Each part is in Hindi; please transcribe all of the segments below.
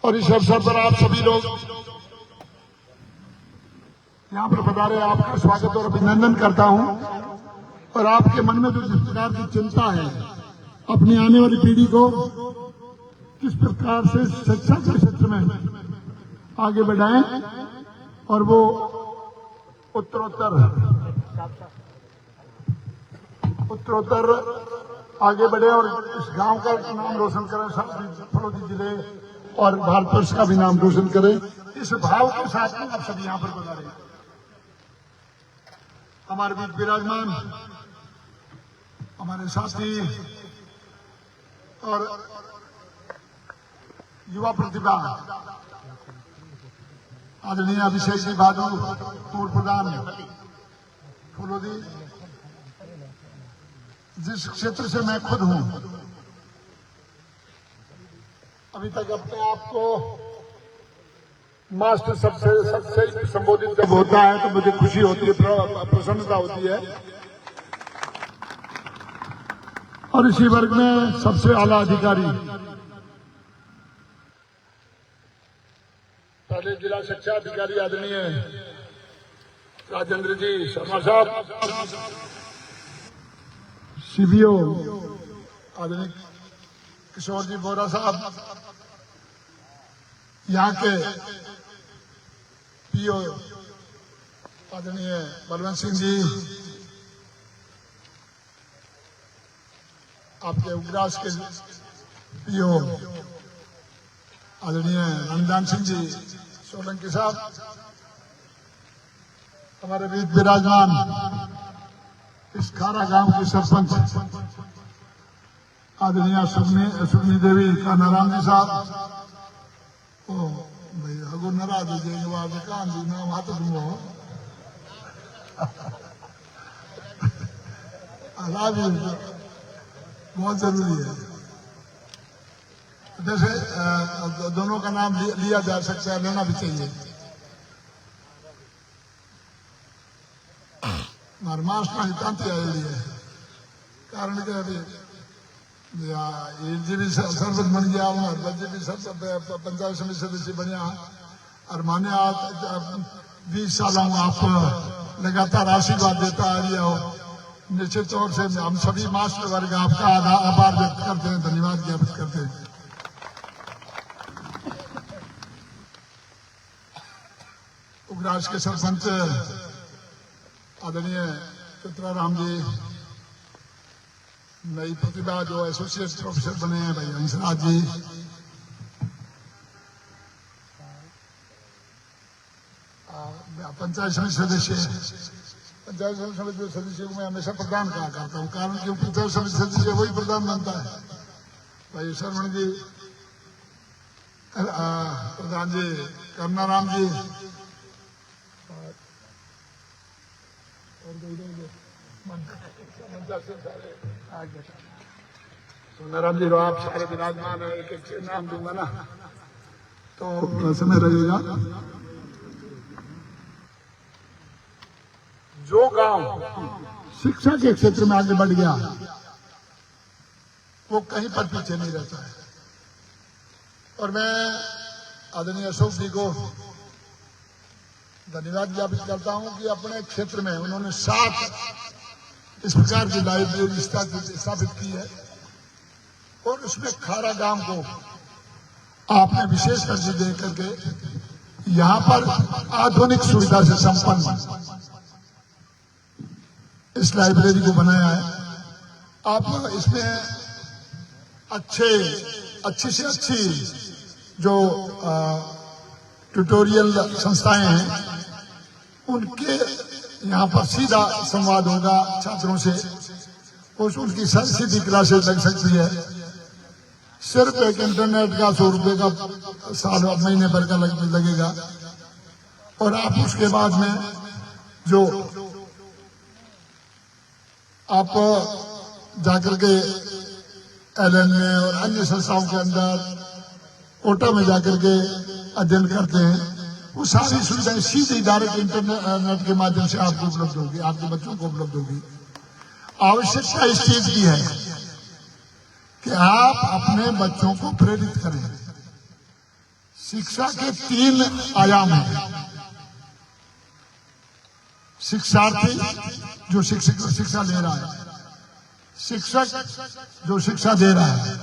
और इस अवसर पर आप सभी लोग यहाँ पर पधारे, आपका स्वागत और अभिनंदन करता हूँ। और आपके मन में जो जिस प्रकार की चिंता है अपनी आने वाली पीढ़ी को किस प्रकार से शिक्षा के क्षेत्र में आगे बढ़ाएं और वो उत्तरोत्तर आगे बढ़े और इस गांव का नाम रोशन करें, फलोदी जिले और भारतवर्ष का भी नाम रोशन करें, इस भाव के साथ में आप सभी यहाँ पर बना रहे हैं। हमारे बीच विराजमान हमारे साथी और युवा प्रतिभा आदरणीय अभिषेक जी बहादुर, पूर्व प्रधान फलोदी, जिस क्षेत्र से मैं खुद हूं, अभी तक अपने आप को मास्टर सबसे संबोधित जब होता है तो मुझे खुशी होती है, प्रसन्नता होती है। और इसी वर्ग में सबसे आला अधिकारी पहले जिला शिक्षा अधिकारी आदरणीय राजेंद्र जी शर्मा साहब, सीबीओ आदरणीय किशोर जी बोरा साहब, यहाँ के पीओ आदरणीय बलवंत सिंह जी, आपके उग्रास के पीओ आदरणीय रमजान सिंह जी सोलंकी साहब, हमारे बीच विराजमान इस खारा गांव की सरपंच आदरणीय सुगनी देवी कानाराम जी साहब, ओ भाई अगो नाराज हो जाएंगे, कान जी नाम हाथ दूंगा बहुत जरूरी है। जैसे दोनों का नाम लिया जा सकता है, लेना भी चाहिए। मास्टर हितांति आएली है कारण के अभी जी भी सरपंच बन गया हूँ और बच्चे भी पंचायत समिति सदस्य बनिया और माने 20 साल हूँ, आप लगातार आशीर्वाद देता आ रहा हो। निश्चित तौर से हम सभी मास्टर वर्ग आपका आभार व्यक्त करते हैं, धन्यवाद ज्ञापित करते हैं। उग्रास के सरपंच आदरणीय चित्राराम जी, नई प्रतिभा जो एसोसिएट प्रोफेसर बने हैं भाई हंसराज जी, पंचायत समिति सदस्य को मैं हमेशा प्रधान कहा करता हूँ, कारण कि पंचायत समिति सदस्य वही प्रधान बनता है। भाई शरवण जी, प्रधान जी करुणाराम जी, सोनाराम जी, आप सारे विराजमान है, एक एक नाम दूंगा ना तो समय रहेगा। जो गांव शिक्षा के क्षेत्र में आगे बढ़ गया वो कहीं पर पीछे नहीं रहता है। और मैं आदरणीय अशोक जी को धन्यवाद ज्ञापित करता हूं कि अपने क्षेत्र में उन्होंने 7 इस प्रकार की लाइब्रेरी स्थापित की है और उसमें खारा गांव को आपने विशेष तरजीह दे करके यहाँ पर आधुनिक सुविधा से संपन्न इस लाइब्रेरी को बनाया है। आप इसमें अच्छी से अच्छी जो ट्यूटोरियल संस्थाएं हैं उनके यहाँ पर सीधा संवाद होगा छात्रों से, उनकी सीधी क्लासेस लग सकती है। सिर्फ एक इंटरनेट का 100 रुपए का साल महीने भर का लगेगा और आप उसके बाद में जो आप जाकर के एलएन में और अन्य संस्थाओं के अंदर कोटा में जाकर के अध्ययन करते हैं, वो सारी सुविधाएं सीधे डायरेक्ट इंटरनेट के माध्यम से आपको उपलब्ध होगी, आपके बच्चों को उपलब्ध होगी। आवश्यकता इस चीज की है कि आप अपने बच्चों को प्रेरित करें, शिक्षा के 3 आयाम हैं। शिक्षार्थी जो शिक्षा ले रहा है, शिक्षक जो शिक्षा दे रहा है,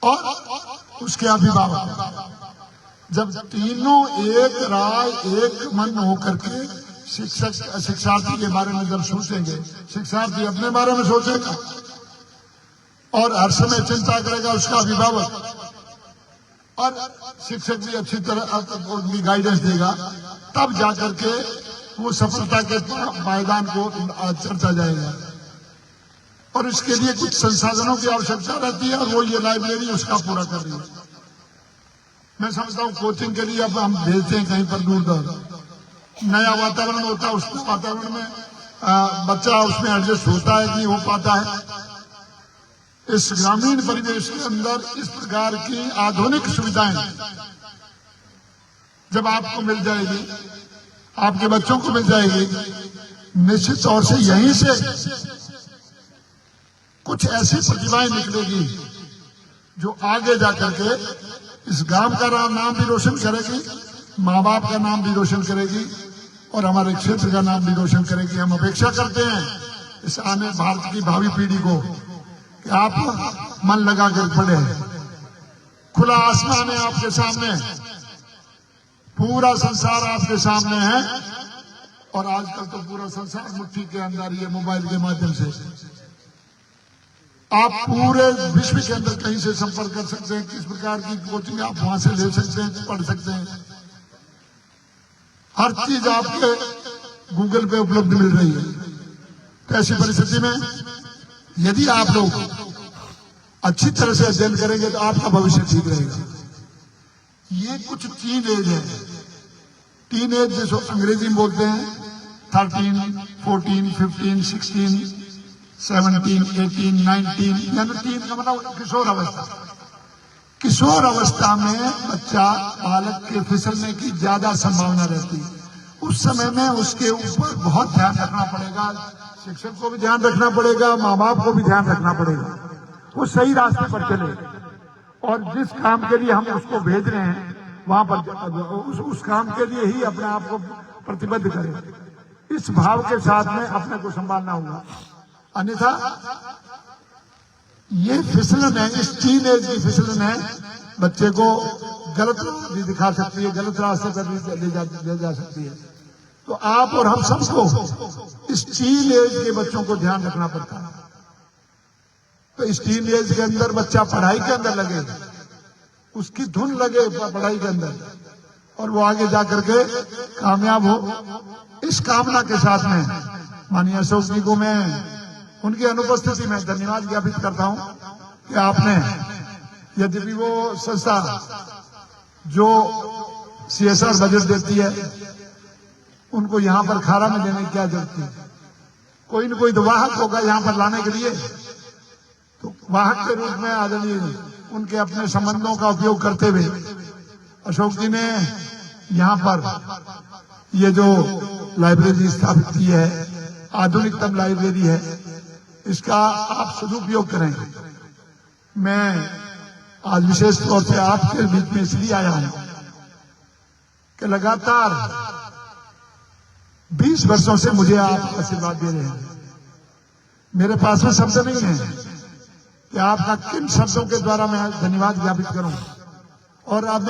और उसके अभिभावक। जब तीनों एक राय एक मन होकर के शिक्षार्थी के बारे में जब सोचेंगे, शिक्षार्थी अपने बारे में सोचेगा और हर समय चिंता करेगा उसका अभिभावक, और शिक्षक भी अच्छी तरह उनकी गाइडेंस देगा, तब जाकर के वो सफलता के पायदान को चढ़ता जाएगा। और इसके लिए कुछ संसाधनों की आवश्यकता रहती है, और वो ये लाइब्रेरी उसका पूरा कर रही है। मैं समझता हूँ कोचिंग के लिए अब हम भेजते हैं कहीं पर दूर दूर, नया वातावरण होता है, उस वातावरण में बच्चा उसमें एडजस्ट होता है, नहीं हो पाता है। इस ग्रामीण परिवेश के अंदर इस प्रकार की आधुनिक सुविधाएं जब आपको मिल जाएगी, आपके बच्चों को मिल जाएगी, निश्चित तौर से यहीं से कुछ ऐसी प्रतिभाएं निकलेगी जो आगे जाकर के इस गांव का नाम भी रोशन करेगी, माँ बाप का नाम भी रोशन करेगी, और हमारे क्षेत्र का नाम भी रोशन करेगी। हम अपेक्षा करते हैं इस आने भारत की भावी पीढ़ी को कि आप मन लगा कर पढ़े। खुला आसमान है आपके सामने, पूरा संसार आपके सामने है, और आजकल तो पूरा संसार मुट्ठी के अंदर ये मोबाइल के माध्यम से आप पूरे विश्व के अंदर कहीं से संपर्क कर सकते हैं। किस प्रकार की कोचिंग आप वहां से ले सकते हैं, पढ़ सकते हैं। हर चीज आपके गूगल पे उपलब्ध मिल रही है। तो ऐसी परिस्थिति में यदि आप लोग अच्छी तरह से अध्ययन करेंगे तो आपका भविष्य ठीक रहेगा। ये कुछ टीन एज है, टीन एज जिसको अंग्रेजी में बोलते हैं 13, 14, 15, 16, 17, 18, 19, यानी टीन का मतलब किशोर अवस्था। किशोर अवस्था में बच्चा बालक के फिसलने की ज्यादा संभावना रहती है। उस समय में उसके ऊपर बहुत ध्यान रखना पड़ेगा, शिक्षक को भी ध्यान रखना पड़ेगा, माँ बाप को भी ध्यान रखना पड़ेगा, वो सही रास्ते पर चले, और जिस काम के लिए हम उसको भेज रहे हैं वहां पर उस काम के लिए ही अपने आप को प्रतिबद्ध करें। इस भाव के साथ में अपने को संभालना होगा, अन्यथा ये फिसलन है, इस टीन एज की फिसलन है, बच्चे को गलत भी दिखा सकती है, गलत रास्ते पर भी ले जा सकती है। तो आप और हम सबको इस टीन एज के बच्चों को ध्यान रखना पड़ता है। तो इस टीन एज के अंदर बच्चा पढ़ाई के अंदर लगे, उसकी धुन लगे पढ़ाई के अंदर, और वो आगे जाकर के कामयाब हो। इस कामना के साथ में माननीय अशोक जी को मैं उनकी अनुपस्थिति में धन्यवाद ज्ञापित करता हूं कि आपने, यद्यपि वो संस्था जो CSR बजट देती है उनको यहाँ पर खारा में देने की क्या जरूरत थी। कोई न कोई तो वाहक होगा यहाँ पर लाने के लिए, तो वाहक के रूप में आदरणीय उनके अपने संबंधों का उपयोग करते हुए अशोक जी ने यहाँ पर ये जो लाइब्रेरी स्थापित की है, आधुनिकतम लाइब्रेरी है, इसका आप सदुपयोग करें। मैं आज विशेष तौर से आपके बीच में इसलिए आया हूं कि लगातार 20 वर्षों से मुझे आप आशीर्वाद दे रहे हैं। मेरे पास में शब्द नहीं है कि आपका किन शब्दों के द्वारा मैं धन्यवाद ज्ञापित करूं, और अब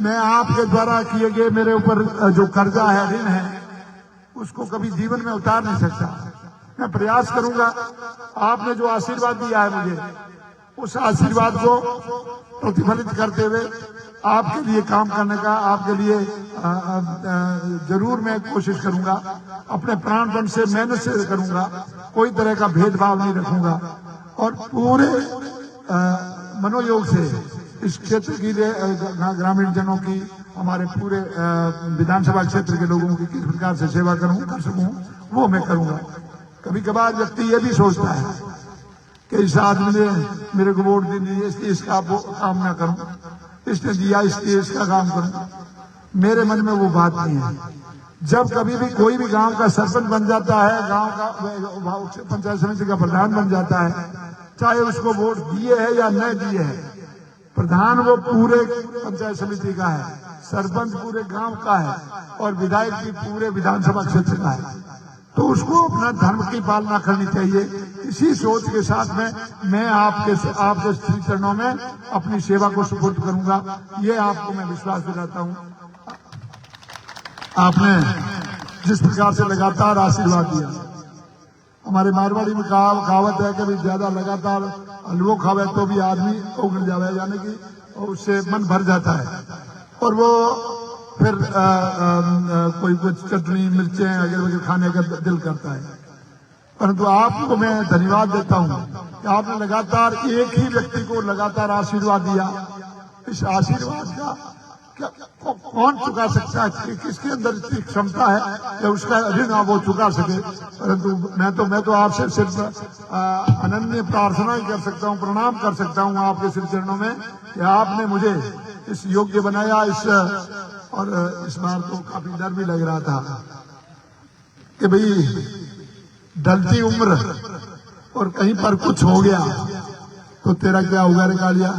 मैं आपके द्वारा किए गए मेरे ऊपर जो कर्जा है, ऋण है, उसको कभी जीवन में उतार नहीं सकता। मैं प्रयास करूंगा आपने जो आशीर्वाद दिया है मुझे, उस आशीर्वाद को प्रतिफलित करते हुए आपके लिए काम करने का, आपके लिए जरूर मैं कोशिश करूंगा, अपने प्राणपण से मेहनत से करूंगा, कोई तरह का भेदभाव नहीं रखूंगा, और पूरे मनोयोग से इस क्षेत्र की ग्रामीण जनों की, हमारे पूरे विधानसभा क्षेत्र के लोगों की किस प्रकार से सेवा कर सकूं वो मैं करूंगा। कभी कभार व्यक्ति ये भी सोचता है कि इस आदमी ने मेरे को वोट दे दी, इसलिए इसका काम ना करूं, इसने दिया इसलिए इसका काम करूं। मेरे मन में वो बात नहीं है। जब कभी भी कोई भी गांव का सरपंच बन जाता है, गांव का पंचायत समिति का प्रधान बन जाता है, चाहे उसको वोट दिए है या न दिए है, प्रधान वो पूरे पंचायत समिति का है, सरपंच पूरे गांव का है और विधायक भी पूरे विधानसभा क्षेत्र का है। तो उसको अपना धर्म की पालना करनी चाहिए। इसी सोच के साथ में मैं आपके श्री चरणों में अपनी सेवा को सुपुर्द करूंगा, ये आपको मैं विश्वास दिलाता हूं। आपने जिस प्रकार से लगातार आशीर्वाद दिया, हमारे मारवाड़ी में कहावत है कि भी ज्यादा लगातार हलवो खावे तो भी आदमी उगड़ जावे, यानी कि उससे मन भर जाता है और वो फिर कोई कुछ चटनी मिर्चें अगर वगैरह खाने का दिल करता है। परंतु आपको मैं धन्यवाद देता हूं कि आपने लगातार एक ही व्यक्ति को लगातार आशीर्वाद दिया। इस आशीर्वाद का क्या कौन चुका सकता है, कि किसके अंदर इतनी क्षमता है कि उसका ऋण वो चुका सके। परंतु मैं तो आपसे सिर्फ अनन्य प्रार्थना ही कर सकता हूं, प्रणाम कर सकता हूं आपके श्री चरणों में कि आपने मुझे इस योग्य बनाया। और इस बार तो काफी डर भी लग रहा था कि भाई ढलती उम्र और कहीं पर कुछ हो गया तो तेरा क्या होगा रे कालिया।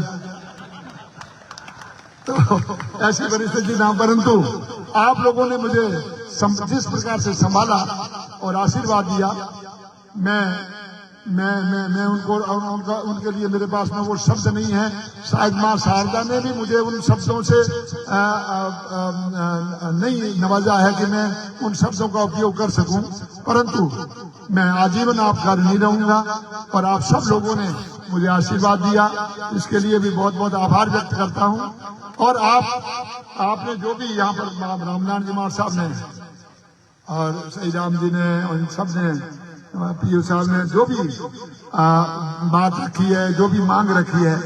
तो ऐसी परिस्थिति ना, परंतु आप लोगों ने मुझे जिस प्रकार से संभाला और आशीर्वाद दिया, मैं उनके लिए मेरे पास में वो शब्द नहीं है। शायद मां शारदा ने भी मुझे उन शब्दों से नहीं नवाजा है कि मैं उन शब्दों का उपयोग कर सकूं, परंतु मैं आजीवन आपका ऋणी रहूंगा और आप सब लोगों ने मुझे आशीर्वाद दिया, इसके लिए भी बहुत बहुत आभार व्यक्त करता हूं। और आपने जो भी यहाँ पर रामनारायण जी महाराज साहब ने और सही राम जी ने और इन सब ने, पीयू साहब ने जो भी बात रखी है, जो भी मांग रखी है,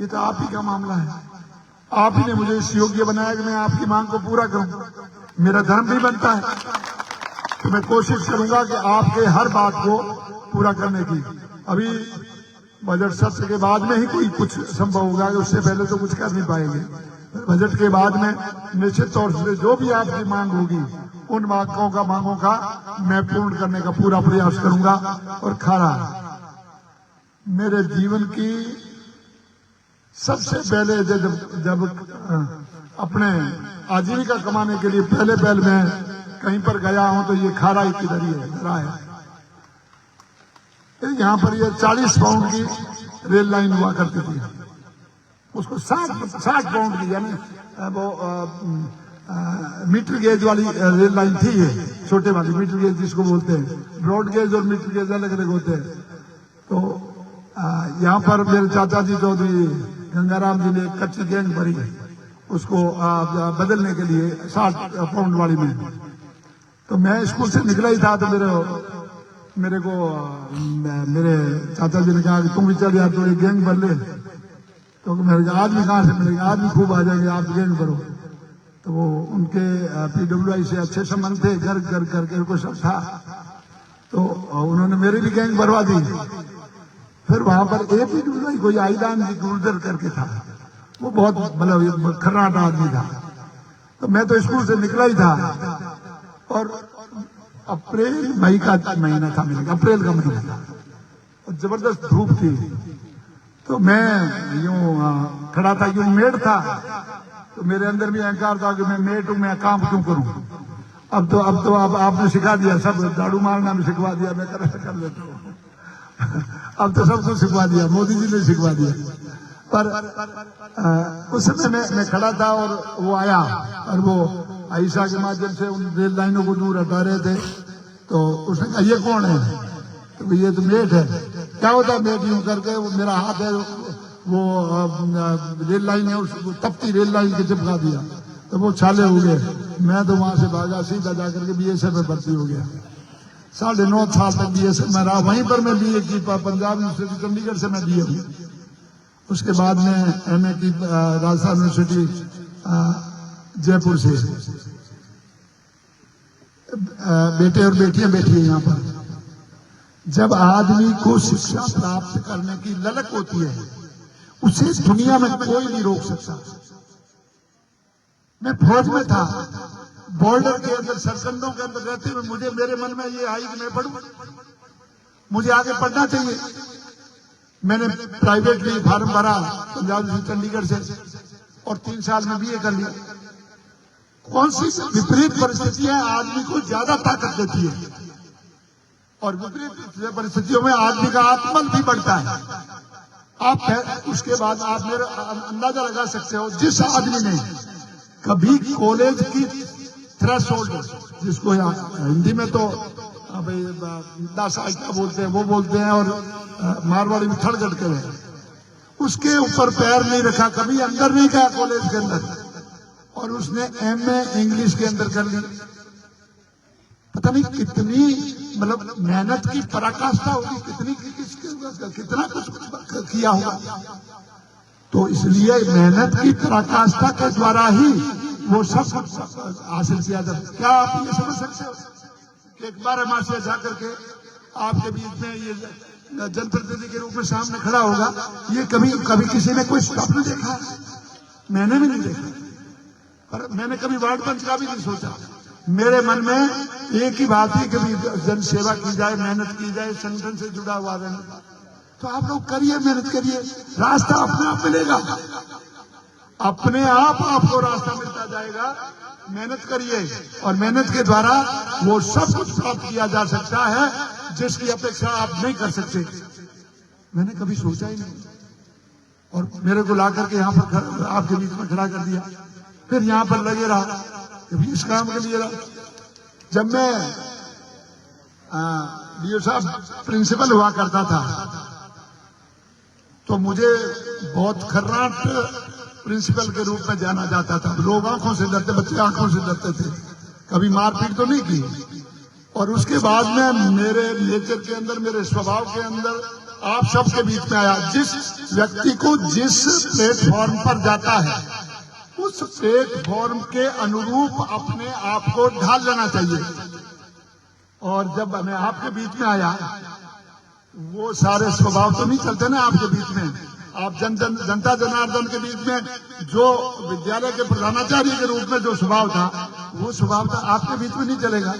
ये तो आप ही का मामला है। आप ही ने मुझे इस योग्य बनाया कि मैं आपकी मांग को पूरा करूं। मेरा धर्म भी बनता है तो मैं कोशिश करूंगा कि आपके हर बात को पूरा करने की। अभी बजट सत्र के बाद में ही कोई कुछ संभव होगा, उससे पहले तो कुछ कर नहीं पाएंगे। बजट के बाद में निश्चित तौर से जो भी आपकी मांग होगी, उन मांगों का मैं पूर्ण करने का पूरा प्रयास करूंगा। और खारा मेरे जीवन की सबसे पहले जब अपने आजीविका कमाने के लिए पहले मैं कहीं पर गया हूं तो ये खारा ही किधर ही है। यहाँ पर ये 40 पाउंड की रेल लाइन हुआ करती थी, उसको 60 पाउंड की, यानी वो मीटर गेज वाली रेल लाइन थी। ये छोटे वाली मीटर गेज जिसको बोलते हैं, ब्रॉड गेज और मीटर गेज अलग अलग होते हैं। तो यहाँ पर मेरे चाचा जी चौधरी गंगाराम जी ने एक कच्ची गेंद भरी, उसको बदलने के लिए 60 पाउंड वाली में। तो मैं स्कूल से निकला ही था तो मेरे चाचा जी ने कहा कि तुम भी चल यार, तो एक गेंद भर ले। तो मेरे कहा आदमी कहाँ से मिलेगा, आदमी खूब आ जाएंगे, आप गेंद भरो। तो वो उनके PWI से अच्छे संबंध थे, घर करके को सब था, तो उन्होंने मेरी भी गैंग भरवा दी। फिर वहां पर PWI कोई आईदान जी गुर्जर करके था, वो बहुत मतलब खर्राटा आदमी था। तो मैं तो स्कूल से निकला ही था और अप्रैल मई का महीना था, मेरे अप्रैल का महीना था और जबरदस्त धूप थी। तो मैं यूं खड़ा था, यूं मेड था, तो मेरे अंदर भी अहंकार था कि मैं मेट हूं, मैं काम क्यों करूं। अब तो आपने सिखा दिया, सब झाड़ू मारना भी सिखवा दिया, मैं कर लेता हूं। अब तो सबको सिखवा दिया, मोदी जी ने सिखवा दिया। पर उस समय मैं खड़ा था और वो आया और वो आयशा के माध्यम से उन रेल लाइनों को दूर हटा रहे थे। तो उसने कहा ये कौन है, तो ये तो मेट है। क्या होता है मेट, यूं करके वो मेरा हाथ है, वो रेल लाइन है, उसको तपती रेल लाइन के चिपका दिया, तो वो छाले हो गए। मैं तो वहां से भागा, सीधा जाकर के BSF में भर्ती हो गया। 9.5 साल तक BSF में रहा, वहीं पर मैं BA की, पंजाब यूनिवर्सिटी चंडीगढ़ से मैं BA हूँ। उसके बाद में MA की राजस्थान यूनिवर्सिटी जयपुर से। बेटे और बेटियां बैठी है यहाँ पर। जब आदमी को शिक्षा प्राप्त करने की ललक होती है, उसे दुनिया में कोई नहीं रोक सकता। मैं फौज में था, बॉर्डर के अंदर सरकंडों के अंदर रहते हुए मेरे मन में ये आई कि मैं पढ़ूं, मुझे आगे पढ़ना चाहिए। मैंने प्राइवेटली फार्म भरा पंजाब से, चंडीगढ़ से, और 3 साल में बीए कर लिया। कौन सी विपरीत परिस्थितियां आदमी को ज्यादा ताकत देती है, और विपरीत परिस्थितियों में आदमी का आत्मबल भी बढ़ता है। आप उसके बाद आप मेरा अंदाजा लगा सकते हो, जिस आदमी ने कभी कॉलेज की थ्रेशोल्ड, जिसको यहाँ हिंदी में तो भाई 10 क्या बोलते हैं वो बोलते हैं, और मारवाड़ी में थर्ड गट के हैं, उसके ऊपर पैर नहीं रखा, कभी अंदर नहीं गया कॉलेज के अंदर, और उसने एमए इंग्लिश के अंदर कर ली। पता नहीं कितनी मतलब मेहनत की पराकाष्ठा होगी, कितना कुछ किया होगा। तो इसलिए मेहनत की पराकाष्ठा के द्वारा ही वो सब कुछ हासिल किया जाता। क्या आप ये समझ सकते हो कि एक बार हमारे जाकर के आपके बीच में ये जनप्रतिनिधि के रूप में सामने खड़ा होगा, ये कभी किसी ने कोई स्वप्न देखा? मैंने भी नहीं देखा, पर मैंने कभी वार्ड पंच का भी नहीं सोचा। मेरे मन में एक ही बात है, कभी जन सेवा की जाए, मेहनत की जाए, संगठन से जुड़ा हुआ रहना। तो आप लोग करिए, मेहनत करिए, रास्ता अपने आप मिलेगा, अपने आप आपको रास्ता मिलता जाएगा। मेहनत करिए, और मेहनत के द्वारा वो सब कुछ प्राप्त किया जा सकता है जिसकी अपेक्षा आप नहीं कर सकते। मैंने कभी सोचा ही नहीं, और मेरे को ला करके यहाँ पर आपके बीच में खड़ा कर दिया, फिर यहाँ पर लगे रहा, कभी इस काम के लिए रहा। जब मैं डीओ साहब प्रिंसिपल हुआ करता था, तो मुझे बहुत खर्राट प्रिंसिपल के रूप में जाना जाता था। लोग आंखों से डरते, बच्चे आंखों से डरते थे, कभी मारपीट तो नहीं की। और उसके बाद में मेरे नेचर के अंदर, मेरे स्वभाव के अंदर आप सबके बीच में आया। जिस व्यक्ति को जिस प्लेटफॉर्म पर जाता है, उस प्लेटफॉर्म के अनुरूप अपने आप को ढाल लेना चाहिए। और जब मैं आपके बीच में आया, वो सारे स्वभाव तो नहीं चलते ना आपके बीच में। आप जनता जनार्दन के बीच में जो विद्यालय के प्रधानाचार्य के रूप में जो स्वभाव था, वो स्वभाव था आपके बीच में नहीं चलेगा।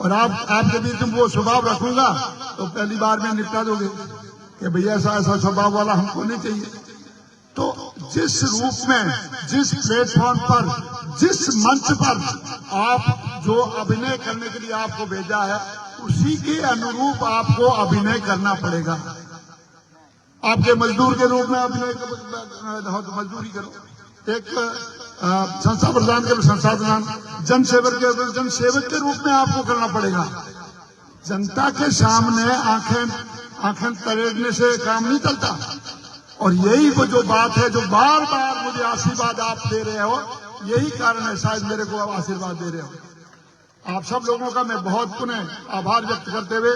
और आपके बीच में वो स्वभाव रखूंगा तो पहली बार में निपटा दोगे कि भैया ऐसा स्वभाव वाला हमको नहीं चाहिए। तो जिस रूप में, जिस प्लेटफॉर्म पर, जिस मंच पर आप जो अभिनय करने के लिए आपको भेजा है, उसी के अनुरूप आपको अभिनय करना पड़ेगा। आपके मजदूर के रूप में अभिनय हो तो मजदूरी करो, एक संस्था प्रधान के संस्था प्रधान, जनसेवक के रूप में आपको करना पड़ेगा। जनता के सामने आंखें तरेड़ने से काम नहीं चलता। और यही वो जो बात है, जो बार बार मुझे आशीर्वाद आप दे रहे हो, यही कारण है शायद मेरे को आप आशीर्वाद दे रहे हो। आप सब लोगों का मैं बहुत पुनः आभार व्यक्त करते हुए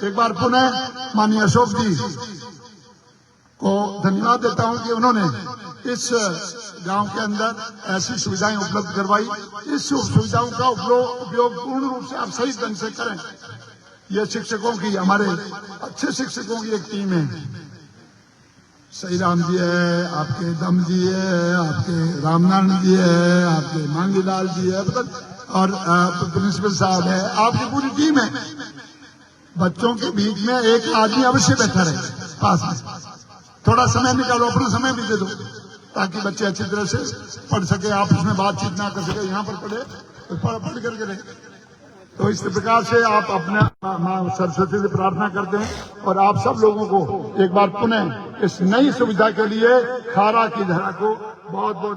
एक बार पुनः माननीय अशोक जी को धन्यवाद देता हूं कि उन्होंने इस गांव के अंदर ऐसी सुविधाएं उपलब्ध करवाई। इस सुविधाओं का उपयोग पूर्ण रूप से आप सही ढंग से करें। ये शिक्षकों की, हमारे अच्छे शिक्षकों की एक टीम है। सही राम जी है, आपके दम जी है, आपके रामनारायण जी है, आपके मांगीलाल जी है, और प्रिंसिपल साहब है, आपकी पूरी टीम है। बच्चों के बीच में एक आदमी अवश्य बैठा रहे पास में। थोड़ा समय निकालो, अपना समय भी दे दो, ताकि बच्चे अच्छी तरह से पढ़ सके, आप उसमें बातचीत ना कर सके, यहाँ पर पढ़े तो पढ़ करके रहे। तो इस प्रकार से आप अपना मां सरस्वती से प्रार्थना करते हैं। और आप सब लोगों को एक बार पुनः इस नई सुविधा के लिए खारा की धरा को बहुत बहुत